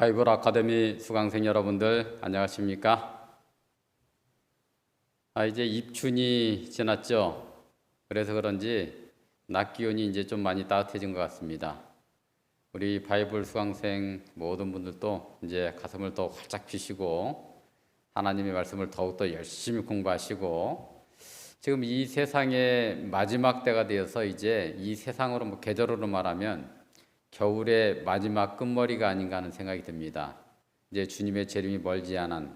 바이블 아카데미 수강생 여러분들 안녕하십니까? 이제 입춘이 지났죠. 그래서 그런지 낮 기온이 이제 좀 많이 따뜻해진 것 같습니다. 우리 바이블 수강생 모든 분들도 이제 가슴을 더 활짝 펴시고 하나님의 말씀을 더욱더 열심히 공부하시고, 지금 이 세상의 마지막 때가 되어서 이제 이 세상으로 계절으로 말하면 겨울의 마지막 끝머리가 아닌가 하는 생각이 듭니다. 이제 주님의 재림이 멀지 않은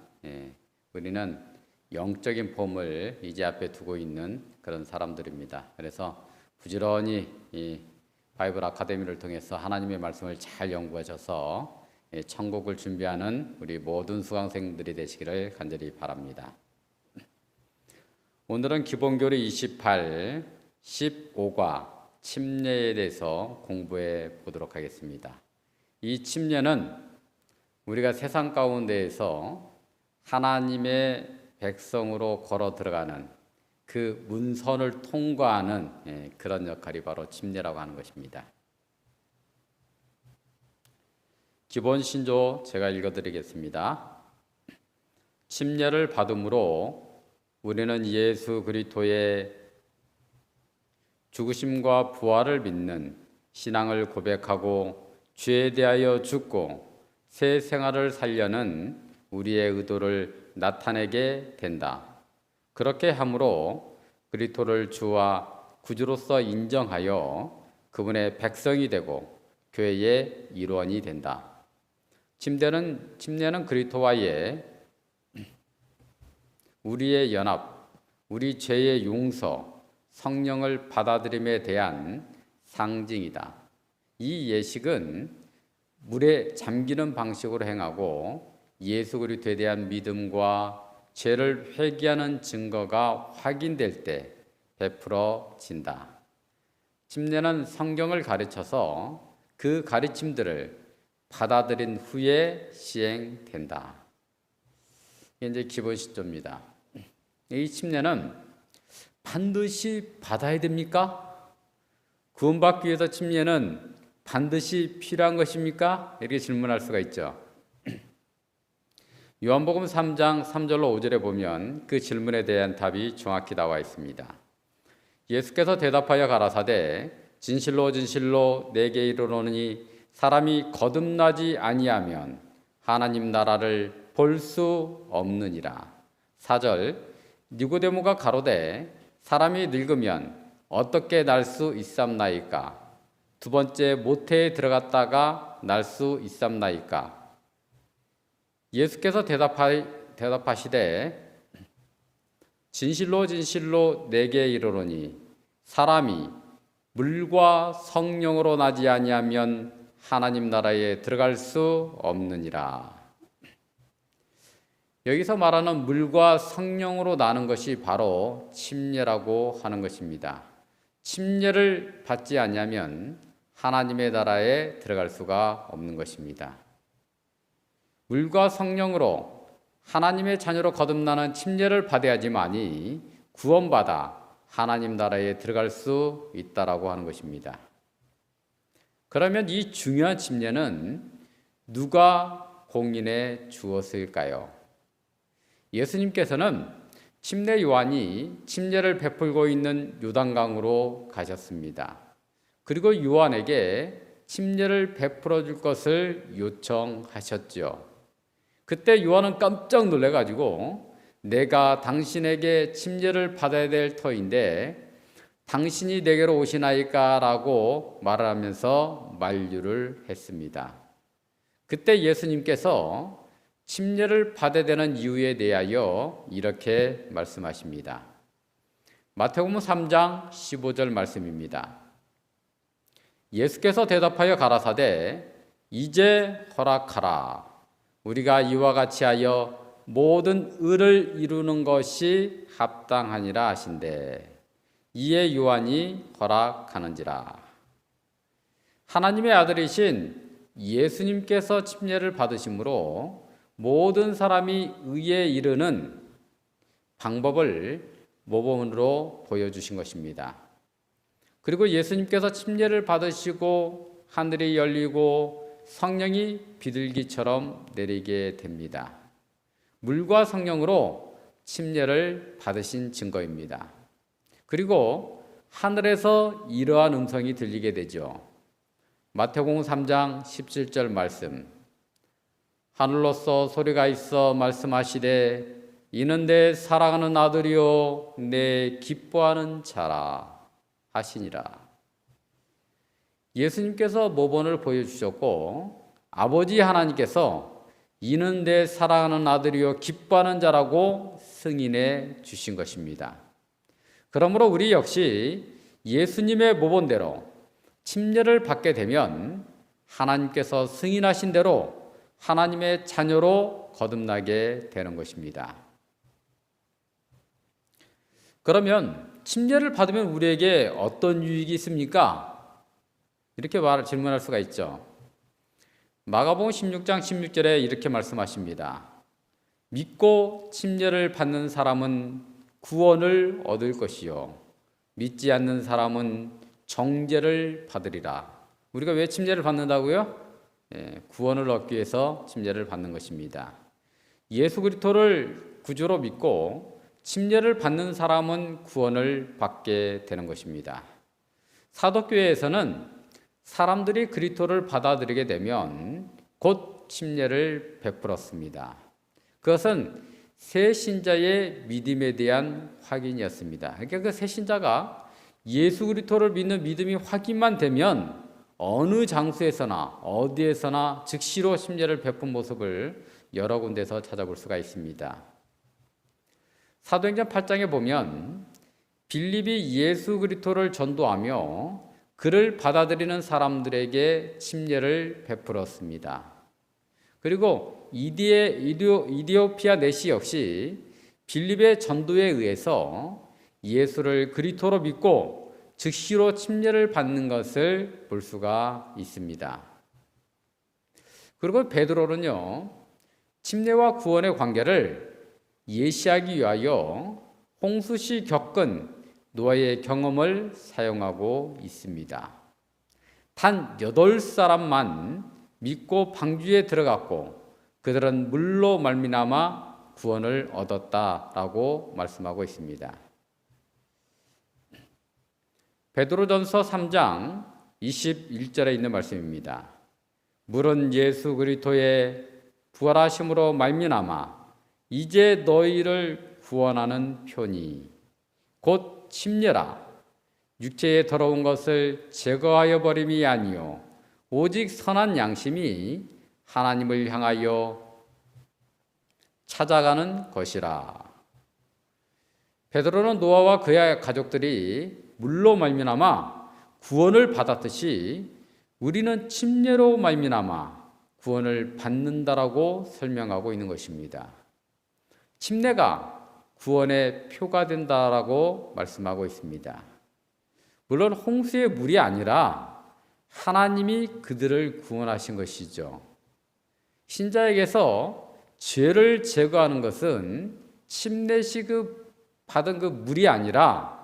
우리는 영적인 봄을 이제 앞에 두고 있는 그런 사람들입니다. 그래서 부지런히 이 바이블 아카데미를 통해서 하나님의 말씀을 잘 연구하셔서 천국을 준비하는 우리 모든 수강생들이 되시기를 간절히 바랍니다. 오늘은 기본교리 28, 15과 침례에 대해서 공부해 보도록 하겠습니다. 이 침례는 우리가 세상 가운데에서 하나님의 백성으로 걸어 들어가는 그 문선을 통과하는 그런 역할이 바로 침례라고 하는 것입니다. 기본 신조 제가 읽어드리겠습니다. 침례를 받음으로 우리는 예수 그리스도의 죽으심과 부활을 믿는 신앙을 고백하고 죄에 대하여 죽고 새 생활을 살려는 우리의 의도를 나타내게 된다. 그렇게 함으로 그리스도를 주와 구주로서 인정하여 그분의 백성이 되고 교회의 일원이 된다. 침례는 그리스도와의 우리의 연합, 우리 죄의 용서, 성령을 받아들임에 대한 상징이다. 이 예식은 물에 잠기는 방식으로 행하고 예수 그리스도에 대한 믿음과 죄를 회개하는 증거가 확인될 때 베풀어진다. 침례는 성경을 가르쳐서 그 가르침들을 받아들인 후에 시행된다. 이게 이제 기본 시점입니다. 이 침례는 반드시 받아야 됩니까? 구원받기 위해서 침례는 반드시 필요한 것입니까? 이렇게 질문할 수가 있죠. 요한복음 3장 3절로 5절에 보면 그 질문에 대한 답이 정확히 나와 있습니다. 예수께서 대답하여 가라사대 진실로 진실로 내게 이르노니 사람이 거듭나지 아니하면 하나님 나라를 볼 수 없느니라. 4절 니고데모가 가로되 사람이 늙으면 어떻게 날 수 있삼나이까? 두 번째 모태에 들어갔다가 날 수 있삼나이까? 예수께서 대답하시되 진실로 진실로 내게 이르노니 사람이 물과 성령으로 나지 아니하면 하나님 나라에 들어갈 수 없느니라. 여기서 말하는 물과 성령으로 나는 것이 바로 침례라고 하는 것입니다. 침례를 받지 않으면 하나님의 나라에 들어갈 수가 없는 것입니다. 물과 성령으로 하나님의 자녀로 거듭나는 침례를 받아야지만이 구원받아 하나님 나라에 들어갈 수 있다라고 하는 것입니다. 그러면 이 중요한 침례는 누가 공인해 주었을까요? 예수님께서는 침례 요한이 침례를 베풀고 있는 요단강으로 가셨습니다. 그리고 요한에게 침례를 베풀어 줄 것을 요청하셨죠. 그때 요한은 깜짝 놀래가지고 내가 당신에게 침례를 받아야 될 터인데 당신이 내게로 오시나이까? 라고 말을 하면서 만류를 했습니다. 그때 예수님께서 침례를 받아야 되는 이유에 대하여 이렇게 말씀하십니다. 마태복음 3장 15절 말씀입니다. 예수께서 대답하여 가라사대 이제 허락하라. 우리가 이와 같이 하여 모든 의를 이루는 것이 합당하니라 하신대. 이에 요한이 허락하는지라. 하나님의 아들이신 예수님께서 침례를 받으심으로 모든 사람이 의에 이르는 방법을 모범으로 보여주신 것입니다. 그리고 예수님께서 침례를 받으시고 하늘이 열리고 성령이 비둘기처럼 내리게 됩니다. 물과 성령으로 침례를 받으신 증거입니다. 그리고 하늘에서 이러한 음성이 들리게 되죠. 마태복음 3장 17절 말씀. 하늘로서 소리가 있어 말씀하시되 이는 내 사랑하는 아들이요 내 기뻐하는 자라 하시니라. 예수님께서 모본을 보여주셨고 아버지 하나님께서 이는 내 사랑하는 아들이요 기뻐하는 자라고 승인해 주신 것입니다. 그러므로 우리 역시 예수님의 모본대로 침례를 받게 되면 하나님께서 승인하신 대로 하나님의 자녀로 거듭나게 되는 것입니다. 그러면 침례를 받으면 우리에게 어떤 유익이 있습니까? 이렇게 질문할 수가 있죠. 마가복음 16장 16절에 이렇게 말씀하십니다. 믿고 침례를 받는 사람은 구원을 얻을 것이요 믿지 않는 사람은 정죄를 받으리라. 우리가 왜 침례를 받는다고요? 구원을 얻기 위해서 침례를 받는 것입니다. 예수 그리스도를 구주로 믿고 침례를 받는 사람은 구원을 받게 되는 것입니다. 사도교회에서는 사람들이 그리스도를 받아들이게 되면 곧 침례를 베풀었습니다. 그것은 새 신자의 믿음에 대한 확인이었습니다. 그러니까 그 새 신자가 예수 그리스도를 믿는 믿음이 확인만 되면 어느 장소에서나 어디에서나 즉시로 침례를 베푼 모습을 여러 군데서 찾아볼 수가 있습니다. 사도행전 8장에 보면 빌립이 예수 그리스도를 전도하며 그를 받아들이는 사람들에게 침례를 베풀었습니다. 그리고 이디오피아 내시 역시 빌립의 전도에 의해서 예수를 그리스도로 믿고 즉시로 침례를 받는 것을 볼 수가 있습니다. 그리고 베드로는요, 침례와 구원의 관계를 예시하기 위하여 홍수 시 겪은 노아의 경험을 사용하고 있습니다. 단 8사람만 믿고 방주에 들어갔고 그들은 물로 말미암아 구원을 얻었다라고 말씀하고 있습니다. 베드로전서 3장 21절에 있는 말씀입니다. 물은 예수 그리스도의 부활하심으로 말미암아 이제 너희를 구원하는 표니 곧 침례라. 육체에 더러운 것을 제거하여 버림이 아니요 오직 선한 양심이 하나님을 향하여 찾아가는 것이라. 베드로는 노아와 그의 가족들이 물로 말미암아 구원을 받았듯이 우리는 침례로 말미암아 구원을 받는다라고 설명하고 있는 것입니다. 침례가 구원의 표가 된다라고 말씀하고 있습니다. 물론 홍수의 물이 아니라 하나님이 그들을 구원하신 것이죠. 신자에게서 죄를 제거하는 것은 침례시 받은 그 물이 아니라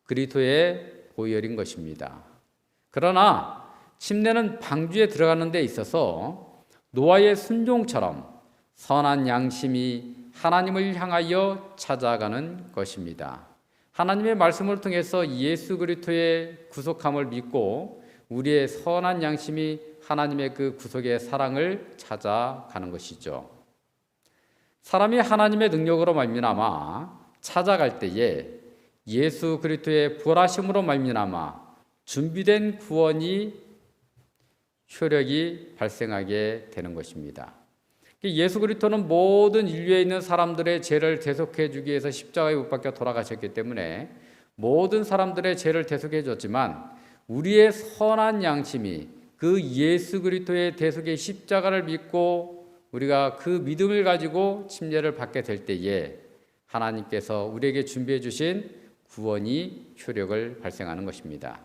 그리스도의 보혈인 것입니다. 그러나 침례는 방주에 들어가는 데 있어서 노아의 순종처럼 선한 양심이 하나님을 향하여 찾아가는 것입니다. 하나님의 말씀을 통해서 예수 그리스도의 구속함을 믿고 우리의 선한 양심이 하나님의 그 구속의 사랑을 찾아가는 것이죠. 사람이 하나님의 능력으로 말미암아 찾아갈 때에 예수 그리스도의 부활하심으로 말미암아 준비된 구원이 효력이 발생하게 되는 것입니다. 예수 그리스도는 모든 인류에 있는 사람들의 죄를 대속해 주기 위해서 십자가에 못 박혀 돌아가셨기 때문에 모든 사람들의 죄를 대속해 줬지만 우리의 선한 양심이 그 예수 그리스도의 대속의 십자가를 믿고 우리가 그 믿음을 가지고 침례를 받게 될 때에 하나님께서 우리에게 준비해 주신 구원이 효력을 발생하는 것입니다.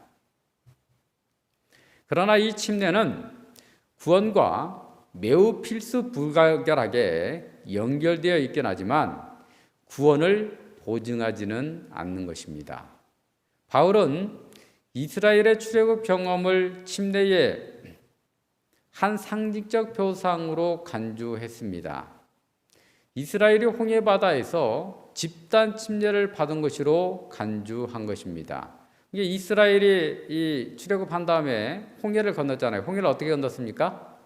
그러나 이 침례는 구원과 매우 필수 불가결하게 연결되어 있긴 하지만 구원을 보증하지는 않는 것입니다. 바울은 이스라엘의 출애굽 경험을 침례에 한 상징적 표상으로 간주했습니다. 이스라엘이 홍해 바다에서 집단 침례를 받은 것으로 간주한 것입니다. 이게 이스라엘이 이 출애굽한 다음에 홍해를 건넜잖아요. 홍해를 어떻게 건넜습니까?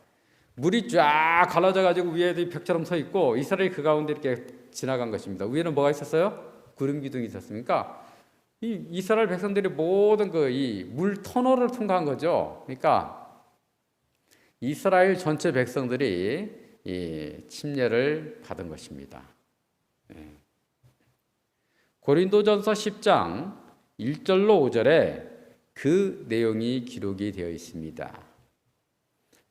물이 쫙 갈라져 가지고 위에 벽처럼 서 있고 이스라엘이 그 가운데 이렇게 지나간 것입니다. 위에는 뭐가 있었어요? 구름 기둥이 있었습니까? 이 이스라엘 백성들이 모든 그 이 물 터널을 통과한 거죠. 그러니까 이스라엘 전체 백성들이 이 침례를 받은 것입니다. 고린도전서 10장 1절로 5절에 그 내용이 기록이 되어 있습니다.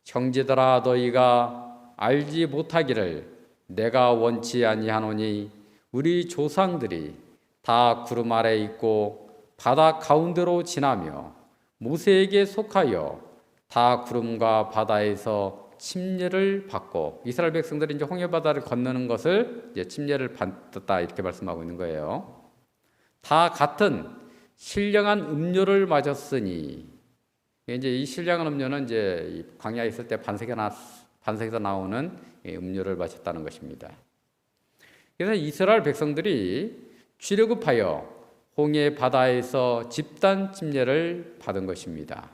형제들아 너희가 알지 못하기를 내가 원치 아니하노니 우리 조상들이 다 구름 아래 있고 바다 가운데로 지나며 모세에게 속하여 다 구름과 바다에서 침례를 받고 이스라엘 백성들이 이제 홍해 바다를 건너는 것을 이제 침례를 받았다 이렇게 말씀하고 있는 거예요. 다 같은 신령한 음료를 마셨으니 이제 이 신령한 음료는 이제 광야에 있을 때 반석에서 나오는 음료를 마셨다는 것입니다. 그래서 이스라엘 백성들이 출애굽하여 홍해 바다에서 집단 침례를 받은 것입니다.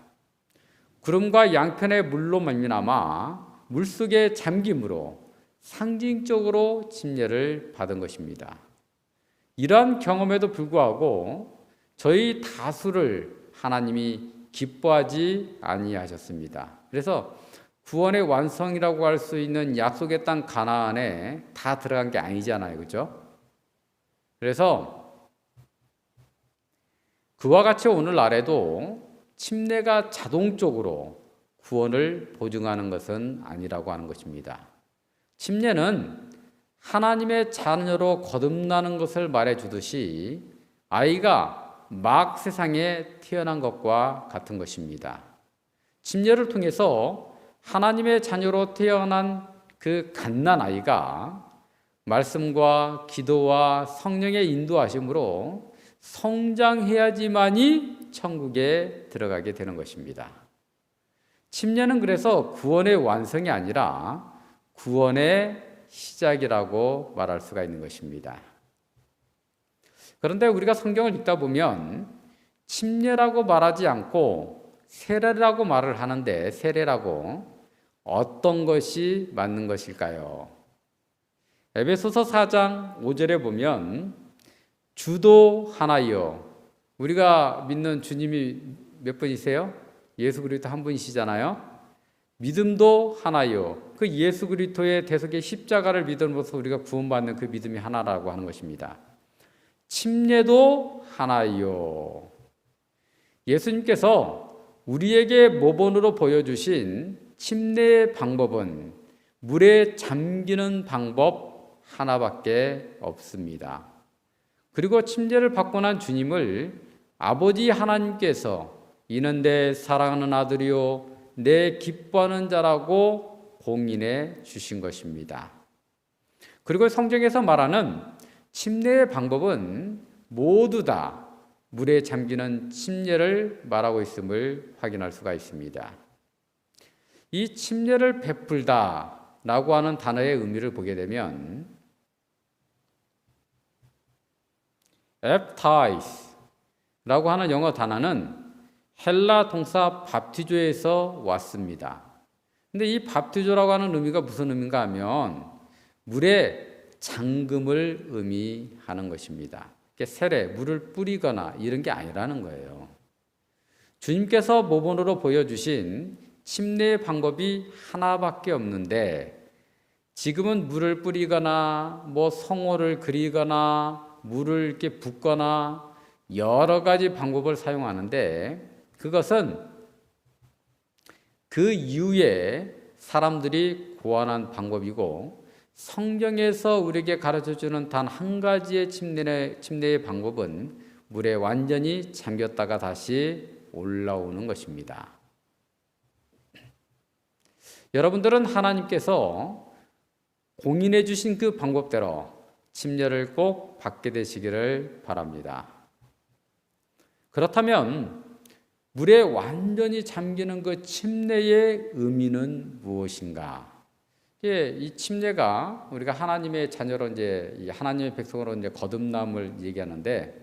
구름과 양편의 물로 말미암아 물속에 잠김으로 상징적으로 침례를 받은 것입니다. 이러한 경험에도 불구하고 저희 다수를 하나님이 기뻐하지 아니하셨습니다. 그래서 구원의 완성이라고 할 수 있는 약속의 땅 가나안에 다 들어간 게 아니잖아요. 그렇죠? 그래서 그와 같이 오늘날에도 침례가 자동적으로 구원을 보증하는 것은 아니라고 하는 것입니다. 침례는 하나님의 자녀로 거듭나는 것을 말해주듯이 아이가 막 세상에 태어난 것과 같은 것입니다. 침례를 통해서 하나님의 자녀로 태어난 그 갓난 아이가 말씀과 기도와 성령의 인도하심으로 성장해야지만이 천국에 들어가게 되는 것입니다. 침례는 그래서 구원의 완성이 아니라 구원의 시작이라고 말할 수가 있는 것입니다. 그런데 우리가 성경을 읽다 보면 침례라고 말하지 않고 세례라고 말을 하는데 세례라고 어떤 것이 맞는 것일까요? 에베소서 4장 5절에 보면 주도하나요. 우리가 믿는 주님이 몇 분이세요? 예수 그리스도 한 분이시잖아요. 믿음도 하나요. 그 예수 그리스도의 대속의 십자가를 믿음으로써 우리가 구원받는 그 믿음이 하나라고 하는 것입니다. 침례도 하나요. 예수님께서 우리에게 모본으로 보여주신 침례의 방법은 물에 잠기는 방법 하나밖에 없습니다. 그리고 침례를 받고 난 주님을 아버지 하나님께서 이는 내 사랑하는 아들이요 내 기뻐하는 자라고 공인해 주신 것입니다. 그리고 성경에서 말하는 침례의 방법은 모두 다 물에 잠기는 침례를 말하고 있음을 확인할 수가 있습니다. 이 침례를 베풀다라고 하는 단어의 의미를 보게 되면 baptize라고 하는 영어 단어는 헬라 동사 밥티조에서 왔습니다. 근데 이 밥티조라고 하는 의미가 무슨 의미인가 하면 물에 잠금을 의미하는 것입니다. 세례, 물을 뿌리거나 이런 게 아니라는 거예요. 주님께서 모본으로 보여주신 침례의 방법이 하나밖에 없는데 지금은 물을 뿌리거나 성호를 그리거나 물을 이렇게 붓거나 여러 가지 방법을 사용하는데 그것은 그 이후에 사람들이 고안한 방법이고 성경에서 우리에게 가르쳐주는 단 한 가지의 침례의 방법은 물에 완전히 잠겼다가 다시 올라오는 것입니다. 여러분들은 하나님께서 공인해 주신 그 방법대로 침례를 꼭 받게 되시기를 바랍니다. 그렇다면 물에 완전히 잠기는 그 침례의 의미는 무엇인가? 이 침례가 우리가 하나님의 자녀로 이제 하나님의 백성으로 이제 거듭남을 얘기하는데,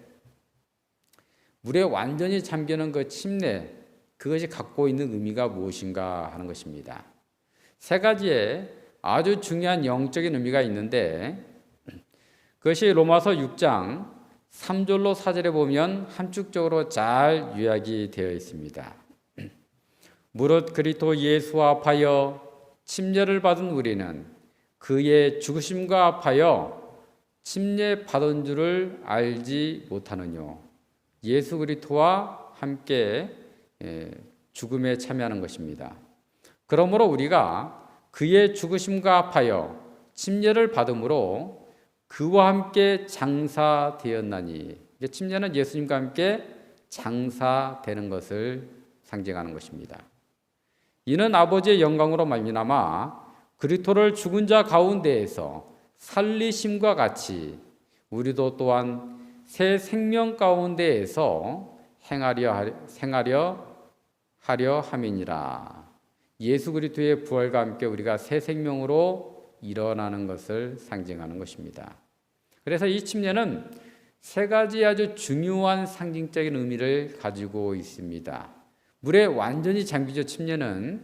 물에 완전히 잠기는 그 침례, 그것이 갖고 있는 의미가 무엇인가 하는 것입니다. 세 가지의 아주 중요한 영적인 의미가 있는데, 그것이 로마서 6장 3절로 4절에 보면 함축적으로 잘 요약이 되어 있습니다. 무릇 그리스도 예수와 합하여 침례를 받은 우리는 그의 죽으심과 합하여 침례 받은 줄을 알지 못하느뇨. 예수 그리스도와 함께 죽음에 참여하는 것입니다. 그러므로 우리가 그의 죽으심과 합하여 침례를 받음으로 그와 함께 장사되었나니, 침례는 예수님과 함께 장사되는 것을 상징하는 것입니다. 이는 아버지의 영광으로 말미암아 그리스도를 죽은 자 가운데에서 살리심과 같이 우리도 또한 새 생명 가운데에서 행하려 하려 함이니라. 예수 그리스도의 부활과 함께 우리가 새 생명으로 일어나는 것을 상징하는 것입니다. 그래서 이 침례는 세 가지 아주 중요한 상징적인 의미를 가지고 있습니다. 물에 완전히 잠기죠, 침례는.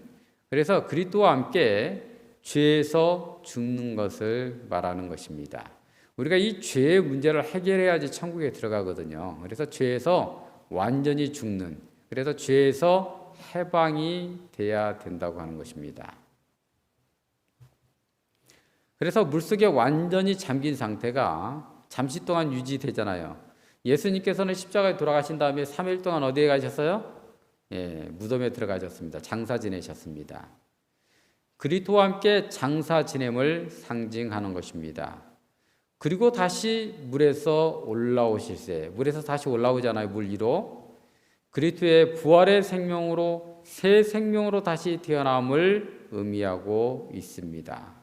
그래서 그리스도와 함께 죄에서 죽는 것을 말하는 것입니다. 우리가 이 죄의 문제를 해결해야지 천국에 들어가거든요. 그래서 죄에서 완전히 죽는, 그래서 죄에서 해방이 돼야 된다고 하는 것입니다. 그래서 물속에 완전히 잠긴 상태가 잠시 동안 유지되잖아요. 예수님께서는 십자가에 돌아가신 다음에 3일 동안 어디에 가셨어요? 무덤에 들어가셨습니다. 장사 지내셨습니다. 그리스도와 함께 장사 지냄을 상징하는 것입니다. 그리고 다시 물에서 올라오실세, 물에서 다시 올라오잖아요. 물 위로. 그리스도의 부활의 생명으로 새 생명으로 다시 태어남을 의미하고 있습니다.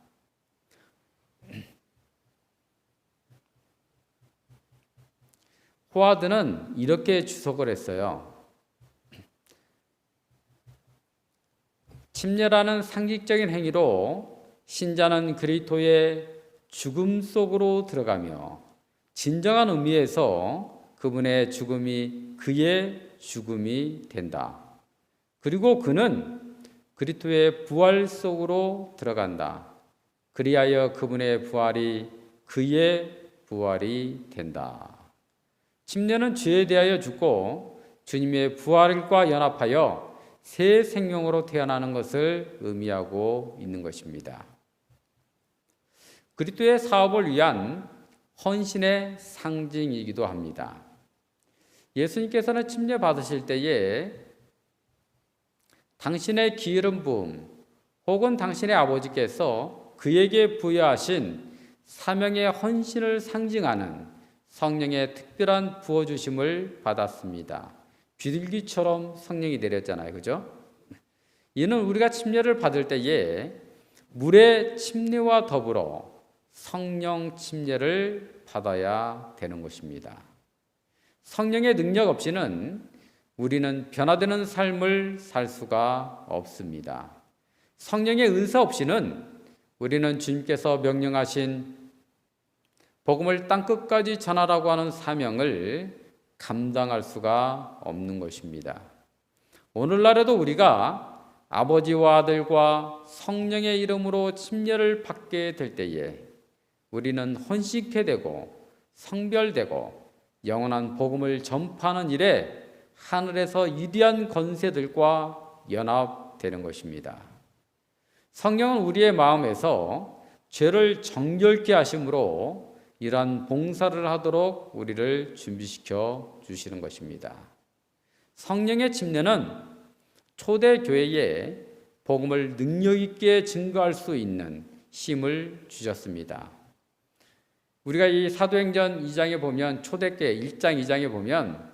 호와드는 이렇게 주석을 했어요. 침례라는 상징적인 행위로 신자는 그리스도의 죽음 속으로 들어가며 진정한 의미에서 그분의 죽음이 그의 죽음이 된다. 그리고 그는 그리스도의 부활 속으로 들어간다. 그리하여 그분의 부활이 그의 부활이 된다. 침례는 죄에 대하여 죽고 주님의 부활과 연합하여 새 생명으로 태어나는 것을 의미하고 있는 것입니다. 그리스도의 사업을 위한 헌신의 상징이기도 합니다. 예수님께서는 침례 받으실 때에 당신의 기름 부음 혹은 당신의 아버지께서 그에게 부여하신 사명의 헌신을 상징하는 성령의 특별한 부어주심을 받았습니다. 비둘기처럼 성령이 내렸잖아요. 그죠? 이는 우리가 침례를 받을 때에 물의 침례와 더불어 성령 침례를 받아야 되는 것입니다. 성령의 능력 없이는 우리는 변화되는 삶을 살 수가 없습니다. 성령의 은사 없이는 우리는 주님께서 명령하신 복음을 땅끝까지 전하라고 하는 사명을 감당할 수가 없는 것입니다. 오늘날에도 우리가 아버지와 아들과 성령의 이름으로 침례를 받게 될 때에 우리는 헌식해 되고 성별되고 영원한 복음을 전파하는 일에 하늘에서 위대한 권세들과 연합되는 것입니다. 성령은 우리의 마음에서 죄를 정결케 하심으로 이러한 봉사를 하도록 우리를 준비시켜 주시는 것입니다. 성령의 침례는 초대교회에 복음을 능력 있게 증거할 수 있는 힘을 주셨습니다. 우리가 이 사도행전 2장에 보면 초대교회 1장 2장에 보면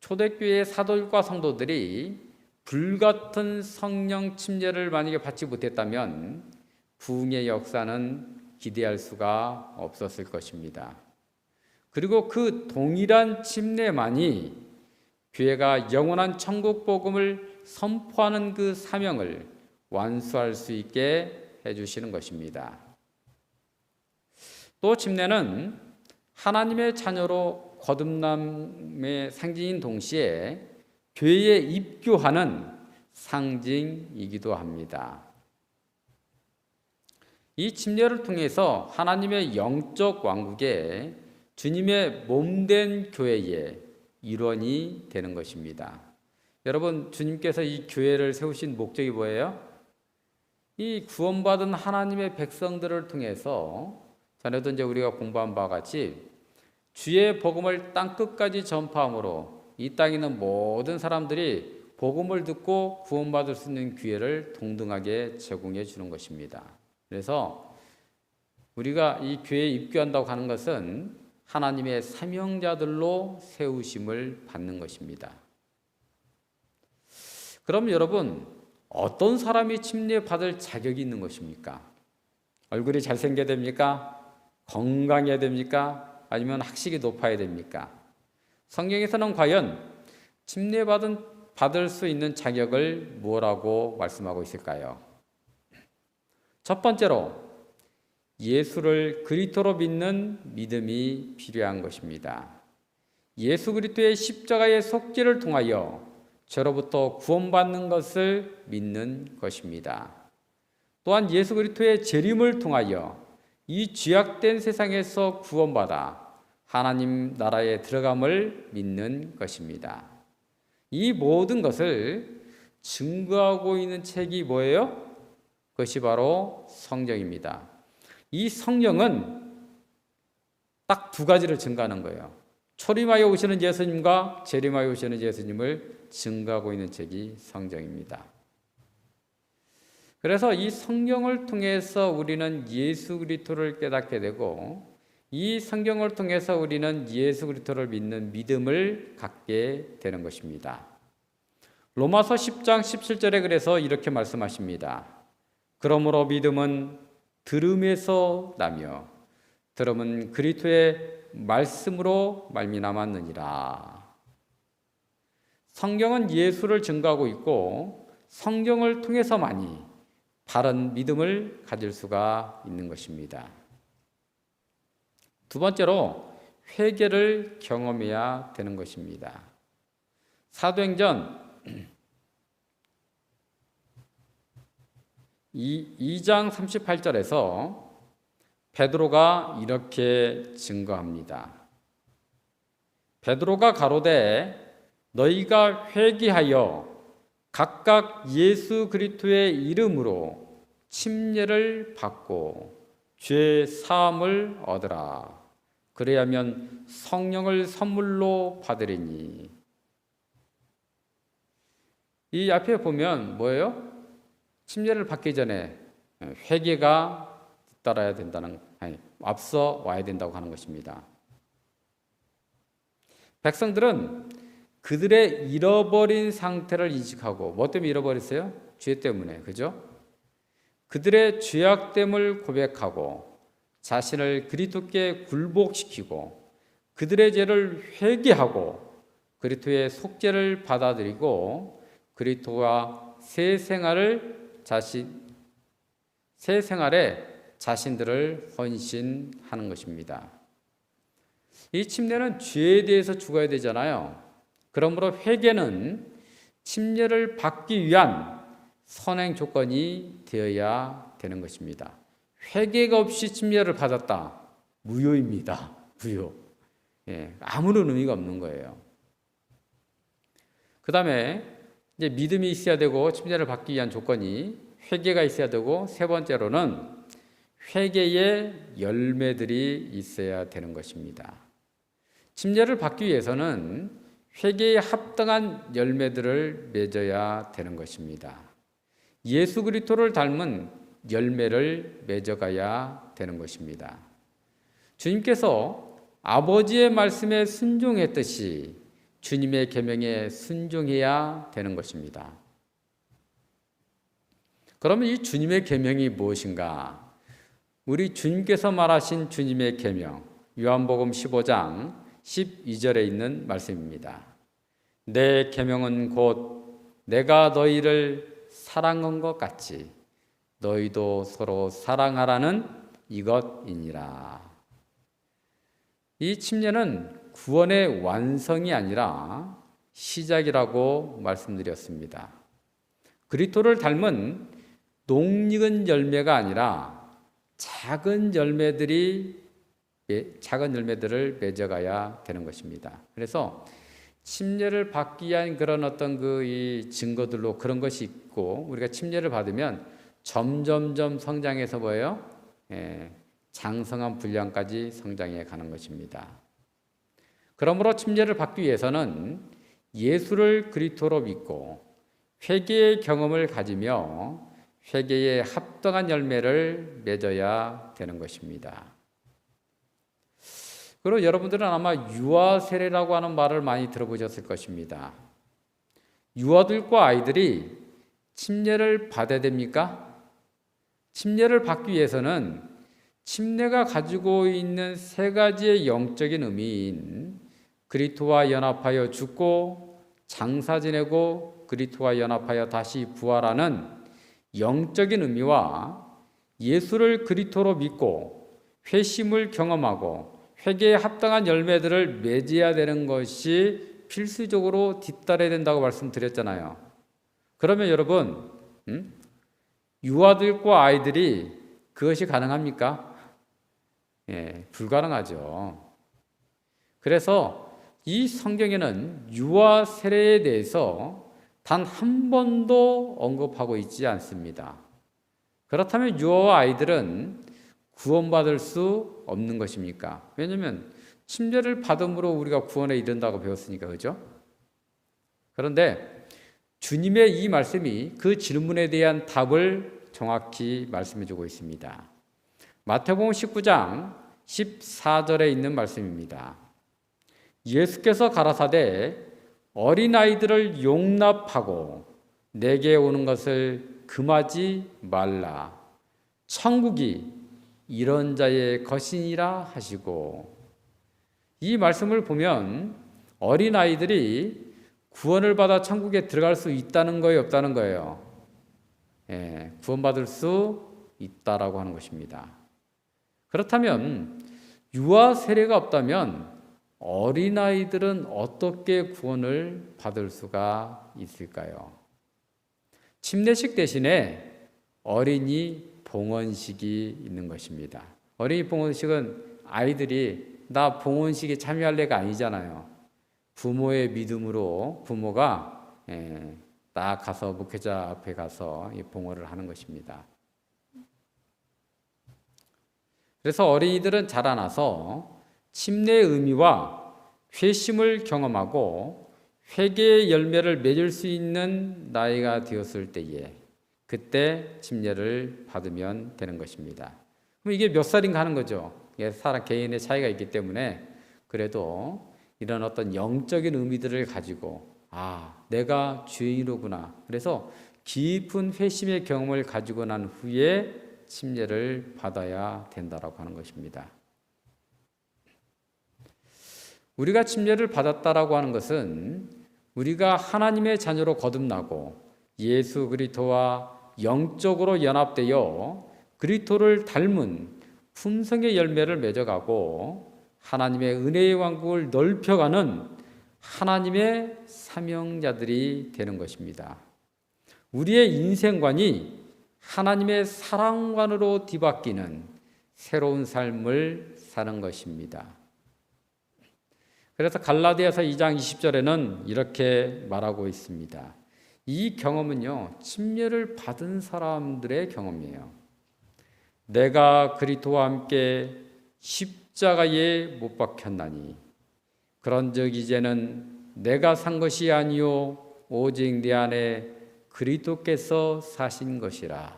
초대교회의 사도들과 성도들이 불같은 성령 침례를 만약에 받지 못했다면 부흥의 역사는 기대할 수가 없었을 것입니다. 그리고 그 동일한 침례만이 교회가 영원한 천국 복음을 선포하는 그 사명을 완수할 수 있게 해주시는 것입니다. 또 침례는 하나님의 자녀로 거듭남의 상징인 동시에 교회에 입교하는 상징이기도 합니다. 이 침례를 통해서 하나님의 영적 왕국에 주님의 몸된 교회의 일원이 되는 것입니다. 여러분, 주님께서 이 교회를 세우신 목적이 뭐예요? 이 구원받은 하나님의 백성들을 통해서 전에도 이제 우리가 공부한 바와 같이 주의 복음을 땅 끝까지 전파함으로 이 땅에 있는 모든 사람들이 복음을 듣고 구원받을 수 있는 기회를 동등하게 제공해 주는 것입니다. 그래서 우리가 이 교회에 입교한다고 하는 것은 하나님의 사명자들로 세우심을 받는 것입니다. 그럼 여러분, 어떤 사람이 침례받을 자격이 있는 것입니까? 얼굴이 잘생겨야 됩니까? 건강해야 됩니까? 아니면 학식이 높아야 됩니까? 성경에서는 과연 받을 수 있는 자격을 뭐라고 말씀하고 있을까요? 첫 번째로 예수를 그리스도로 믿는 믿음이 필요한 것입니다. 예수 그리스도의 십자가의 속죄를 통하여 죄로부터 구원받는 것을 믿는 것입니다. 또한 예수 그리스도의 재림을 통하여 이 죄악된 세상에서 구원받아 하나님 나라에 들어감을 믿는 것입니다. 이 모든 것을 증거하고 있는 책이 뭐예요? 그것이 바로 성경입니다. 이 성령은 딱 두 가지를 증거하는 거예요. 초림하여 오시는 예수님과 재림하여 오시는 예수님을 증거하고 있는 책이 성경입니다. 그래서 이 성경을 통해서 우리는 예수 그리스도를 깨닫게 되고 이 성경을 통해서 우리는 예수 그리스도를 믿는 믿음을 갖게 되는 것입니다. 로마서 10장 17절에 그래서 이렇게 말씀하십니다. 그러므로 믿음은 들음에서 나며 들음은 그리스도의 말씀으로 말미암았느니라. 성경은 예수를 증거하고 있고 성경을 통해서만이 바른 믿음을 가질 수가 있는 것입니다. 두 번째로 회개를 경험해야 되는 것입니다. 사도행전 2장 38절에서 베드로가 이렇게 증거합니다. 베드로가 가로되 너희가 회개하여 각각 예수 그리스도의 이름으로 침례를 받고 죄 사함을 얻으라. 그래야면 성령을 선물로 받으리니. 이 앞에 보면 뭐예요? 침례를 받기 전에 회개가 뒤따라야 된다는, 앞서 와야 된다고 하는 것입니다. 백성들은 그들의 잃어버린 상태를 인식하고, 뭐 때문에 잃어버렸어요? 죄 때문에, 그죠? 그들의 죄악됨을 고백하고 자신을 그리스도께 굴복시키고 그들의 죄를 회개하고 그리스도의 속죄를 받아들이고 그리스도와 새 생활에 자신들을 헌신하는 것입니다. 이 침례는 죄에 대해서 죽어야 되잖아요. 그러므로 회개는 침례를 받기 위한 선행 조건이 되어야 되는 것입니다. 회개가 없이 침례를 받았다. 무효입니다. 무효. 아무런 의미가 없는 거예요. 그 다음에 이제 믿음이 있어야 되고 침례를 받기 위한 조건이 회개가 있어야 되고 세 번째로는 회개의 열매들이 있어야 되는 것입니다. 침례를 받기 위해서는 회개에 합당한 열매들을 맺어야 되는 것입니다. 예수 그리스도를 닮은 열매를 맺어가야 되는 것입니다. 주님께서 아버지의 말씀에 순종했듯이 주님의 계명에 순종해야 되는 것입니다. 그러면 이 주님의 계명이 무엇인가? 우리 주님께서 말하신 주님의 계명, 요한복음 15장 12절에 있는 말씀입니다. 내 계명은 곧 내가 너희를 사랑한 것 같이 너희도 서로 사랑하라는 이것이니라. 이 침례는 구원의 완성이 아니라 시작이라고 말씀드렸습니다. 그리스도를 닮은 녹익은 열매가 아니라 작은 열매들을 맺어가야 되는 것입니다. 그래서 침례를 받기 위한 그런 어떤 이 증거들로 그런 것이 있고, 우리가 침례를 받으면 점점점 성장해서 뭐예요? 장성한 분량까지 성장해 가는 것입니다. 그러므로 침례를 받기 위해서는 예수를 그리스도로 믿고 회개의 경험을 가지며 회개에 합당한 열매를 맺어야 되는 것입니다. 그리고 여러분들은 아마 유아 세례라고 하는 말을 많이 들어보셨을 것입니다. 유아들과 아이들이 침례를 받아야 됩니까? 침례를 받기 위해서는 침례가 가지고 있는 세 가지의 영적인 의미인 그리스도와 연합하여 죽고 장사 지내고 그리스도와 연합하여 다시 부활하는 영적인 의미와 예수를 그리스도로 믿고 회심을 경험하고 회개에 합당한 열매들을 맺어야 되는 것이 필수적으로 뒤따라야 된다고 말씀드렸잖아요. 그러면 여러분, 유아들과 아이들이 그것이 가능합니까? 불가능하죠. 그래서 이 성경에는 유아 세례에 대해서 단 한 번도 언급하고 있지 않습니다. 그렇다면 유아와 아이들은 구원받을 수 없는 것입니까? 왜냐하면 침례를 받음으로 우리가 구원에 이른다고 배웠으니까, 그죠? 그런데 주님의 이 말씀이 그 질문에 대한 답을 정확히 말씀해주고 있습니다. 마태복음 19장 14절에 있는 말씀입니다. 예수께서 가라사대 어린아이들을 용납하고 내게 오는 것을 금하지 말라. 천국이 이런 자의 것이니라 하시고, 이 말씀을 보면 어린아이들이 구원을 받아 천국에 들어갈 수 있다는 거예요, 없다는 거예요? 구원받을 수 있다라고 하는 것입니다. 그렇다면 유아 세례가 없다면 어린아이들은 어떻게 구원을 받을 수가 있을까요? 침례식 대신에 어린이 봉헌식이 있는 것입니다. 어린이 봉헌식은 아이들이 나 봉헌식에 참여할래가 아니잖아요. 부모의 믿음으로 부모가 딱 가서 목회자 앞에 가서 봉헌을 하는 것입니다. 그래서 어린이들은 자라나서 침례의 의미와 회심을 경험하고 회개의 열매를 맺을 수 있는 나이가 되었을 때에 그때 침례를 받으면 되는 것입니다. 그럼 이게 몇 살인가 하는 거죠. 사람 개인의 차이가 있기 때문에 그래도 이런 어떤 영적인 의미들을 가지고 내가 죄인이로구나. 그래서 깊은 회심의 경험을 가지고 난 후에 침례를 받아야 된다라고 하는 것입니다. 우리가 침례를 받았다라고 하는 것은 우리가 하나님의 자녀로 거듭나고 예수 그리스도와 영적으로 연합되어 그리스도를 닮은 품성의 열매를 맺어가고 하나님의 은혜의 왕국을 넓혀가는 하나님의 사명자들이 되는 것입니다. 우리의 인생관이 하나님의 사랑관으로 뒤바뀌는 새로운 삶을 사는 것입니다. 그래서 갈라디아서 2장 20절에는 이렇게 말하고 있습니다. 이 경험은요, 침례를 받은 사람들의 경험이에요. 내가 그리스도와 함께 십자가에 못 박혔나니 그런즉 이제는 내가 산 것이 아니요 오직 내 안에 그리스도께서 사신 것이라.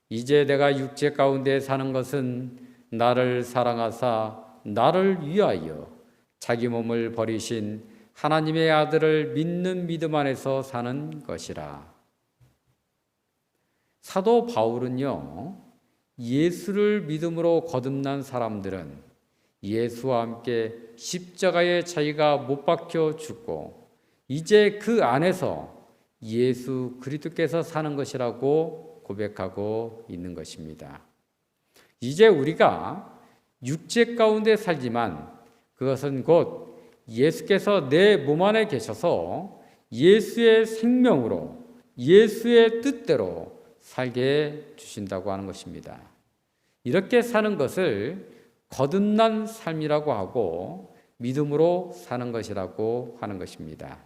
이제 내가 육체 가운데 사는 것은 나를 사랑하사 나를 위하여 자기 몸을 버리신 하나님의 아들을 믿는 믿음 안에서 사는 것이라. 사도 바울은요, 예수를 믿음으로 거듭난 사람들은 예수와 함께 십자가에 자기가 못 박혀 죽고 이제 그 안에서 예수 그리스도께서 사는 것이라고 고백하고 있는 것입니다. 이제 우리가 육체 가운데 살지만 그것은 곧 예수께서 내 몸 안에 계셔서 예수의 생명으로 예수의 뜻대로 살게 주신다고 하는 것입니다. 이렇게 사는 것을 거듭난 삶이라고 하고 믿음으로 사는 것이라고 하는 것입니다.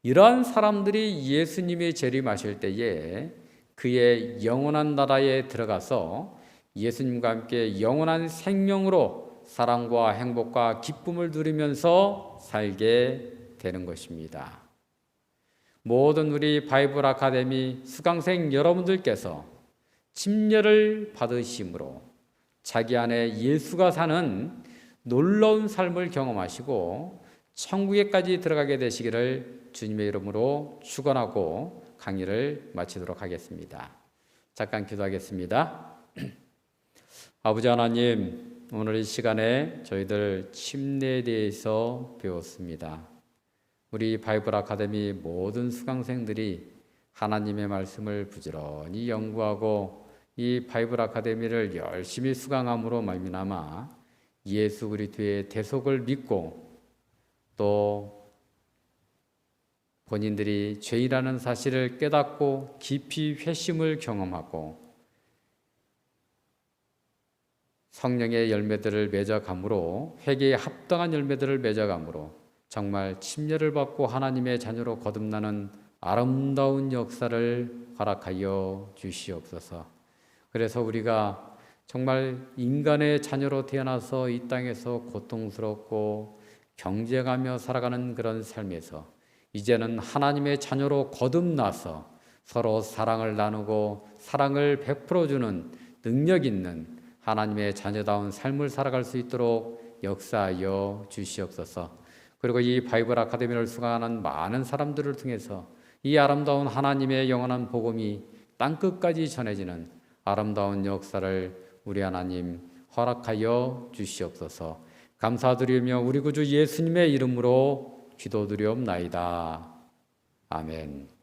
이러한 사람들이 예수님이 재림하실 때에 그의 영원한 나라에 들어가서 예수님과 함께 영원한 생명으로 사랑과 행복과 기쁨을 누리면서 살게 되는 것입니다. 모든 우리 바이블 아카데미 수강생 여러분들께서 침례를 받으심으로 자기 안에 예수가 사는 놀라운 삶을 경험하시고 천국에까지 들어가게 되시기를 주님의 이름으로 축원하고 강의를 마치도록 하겠습니다. 잠깐 기도하겠습니다. 아버지 하나님, 오늘 이 시간에 저희들 침례에 대해서 배웠습니다. 우리 바이블 아카데미 모든 수강생들이 하나님의 말씀을 부지런히 연구하고 이 바이블 아카데미를 열심히 수강함으로 말미암아 예수 그리스도의 대속을 믿고 또 본인들이 죄인이라는 사실을 깨닫고 깊이 회심을 경험하고 성령의 열매들을 맺어감으로 회개에 합당한 열매들을 맺어감으로 정말 침례를 받고 하나님의 자녀로 거듭나는 아름다운 역사를 허락하여 주시옵소서. 그래서 우리가 정말 인간의 자녀로 태어나서 이 땅에서 고통스럽고 경쟁하며 살아가는 그런 삶에서 이제는 하나님의 자녀로 거듭나서 서로 사랑을 나누고 사랑을 베풀어주는 능력 있는 하나님의 자녀다운 삶을 살아갈 수 있도록 역사하여 주시옵소서. 그리고 이 바이블 아카데미를 수강하는 많은 사람들을 통해서 이 아름다운 하나님의 영원한 복음이 땅끝까지 전해지는 아름다운 역사를 우리 하나님 허락하여 주시옵소서. 감사드리며 우리 구주 예수님의 이름으로 기도드리옵나이다. 아멘.